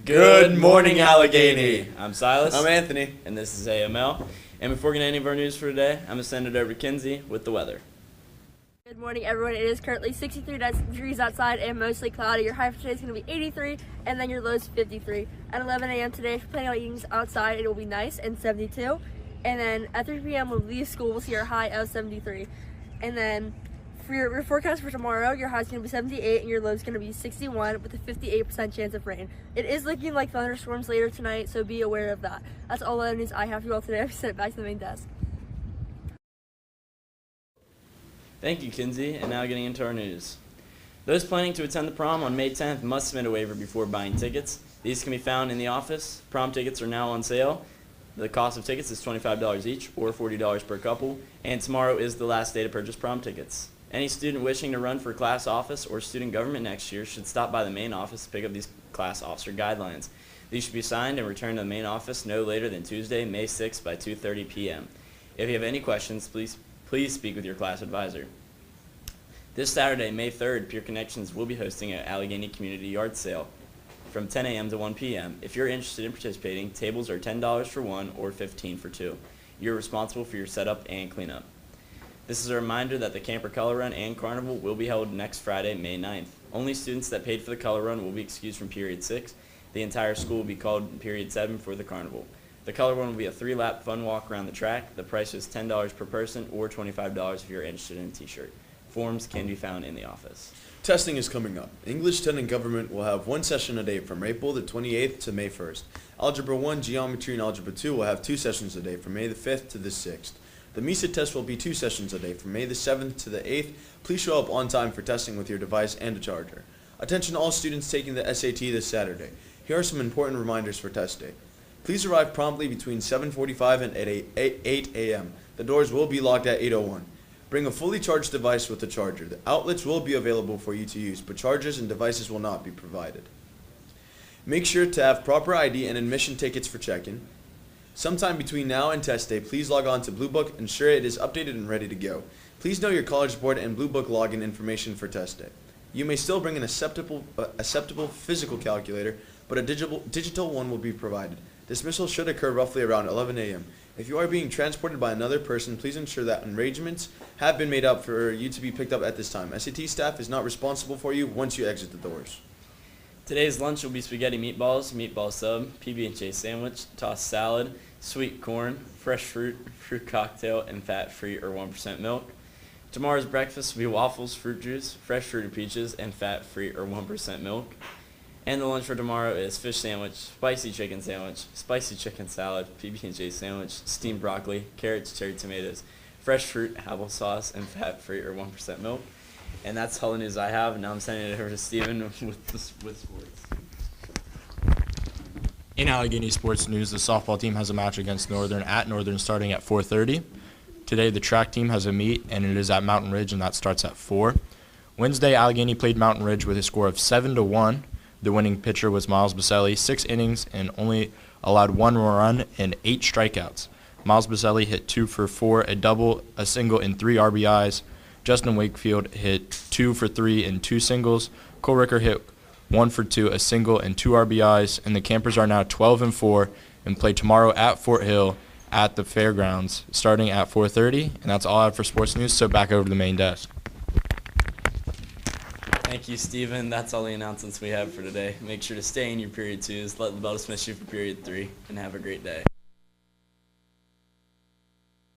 Good morning, Allegheny. I'm Silas. I'm Anthony. And this is AML. And before getting any of our news for today, I'm going to send it over to Kinsey with the weather. Good morning, everyone. It is currently 63 degrees outside and mostly cloudy. Your high for today is going to be 83, and then your low is 53. At 11 a.m. today, if you're planning on eating outside, it will be nice and 72. And then at 3 p.m. when we leave school, we'll see our high of 73. And then for your forecast for tomorrow, your high is going to be 78 and your low is going to be 61 with a 58% chance of rain. It is looking like thunderstorms later tonight, so be aware of that. That's all the news I have for you all today. I've sent it back to the main desk. Thank you, Kinsey. And now getting into our news. Those planning to attend the prom on May 10th must submit a waiver before buying tickets. These can be found in the office. Prom tickets are now on sale. The cost of tickets is $25 each or $40 per couple, and tomorrow is the last day to purchase prom tickets. Any student wishing to run for class office or student government next year should stop by the main office to pick up these class officer guidelines. These should be signed and returned to the main office no later than Tuesday, May 6th by 2:30 p.m. If you have any questions, please speak with your class advisor. This Saturday, May 3rd, Peer Connections will be hosting an Allegheny Community Yard Sale from 10 a.m. to 1 p.m. If you're interested in participating, tables are $10 for one or $15 for two. You're responsible for your setup and cleanup. This is a reminder that the Camper Color Run and Carnival will be held next Friday, May 9th. Only students that paid for the Color Run will be excused from Period 6. The entire school will be called in Period 7 for the Carnival. The Color Run will be a 3-lap fun walk around the track. The price is $10 per person or $25 if you're interested in a t-shirt. Forms can be found in the office. Testing is coming up. English 10 and Government will have one session a day from April the 28th to May 1st. Algebra 1, Geometry, and Algebra 2 will have 2 sessions a day from May the 5th to the 6th. The MISA test will be 2 sessions a day from May the 7th to the 8th. Please show up on time for testing with your device and a charger. Attention all students taking the SAT this Saturday. Here are some important reminders for test day. Please arrive promptly between 7:45 and 8 a.m. The doors will be locked at 8:01. Bring a fully charged device with a charger. The outlets will be available for you to use, but chargers and devices will not be provided. Make sure to have proper ID and admission tickets for check-in. Sometime between now and test day, please log on to Blue Book, ensure it is updated and ready to go. Please know your College Board and Blue Book login information for test day. You may still bring an acceptable physical calculator, but a digital one will be provided. Dismissal should occur roughly around 11 a.m. If you are being transported by another person, please ensure that arrangements have been made up for you to be picked up at this time. SAT staff is not responsible for you once you exit the doors. Today's lunch will be spaghetti meatballs, meatball sub, PB&J sandwich, tossed salad, sweet corn, fresh fruit, fruit cocktail, and fat-free or 1% milk. Tomorrow's breakfast will be waffles, fruit juice, fresh fruited peaches, and fat-free or 1% milk. And the lunch for tomorrow is fish sandwich, spicy chicken sandwich, spicy chicken salad, PB&J sandwich, steamed broccoli, carrots, cherry tomatoes, fresh fruit, applesauce, and fat-free or 1% milk. And that's all the news I have. Now I'm sending it over to Steven with sports. In Allegheny sports news, the softball team has a match against Northern at Northern starting at 4:30. Today, the track team has a meet, and it is at Mountain Ridge, and that starts at 4. Wednesday, Allegheny played Mountain Ridge with a score of 7-1. The winning pitcher was Miles Baselli, 6 innings, and only allowed 1 run and 8 strikeouts. Miles Baselli hit 2 for 4, a double, a single, and 3 RBIs. Justin Wakefield hit 2 for 3 and 2 singles. Cole Ricker hit 1 for 2, a single, and 2 RBIs. And the Campers are now 12-4 and play tomorrow at Fort Hill at the fairgrounds starting at 4:30. And that's all I have for sports news, so back over to the main desk. Thank you, Steven. That's all the announcements we have for today. Make sure to stay in your period 2s, let the bell dismiss you for period 3, and have a great day.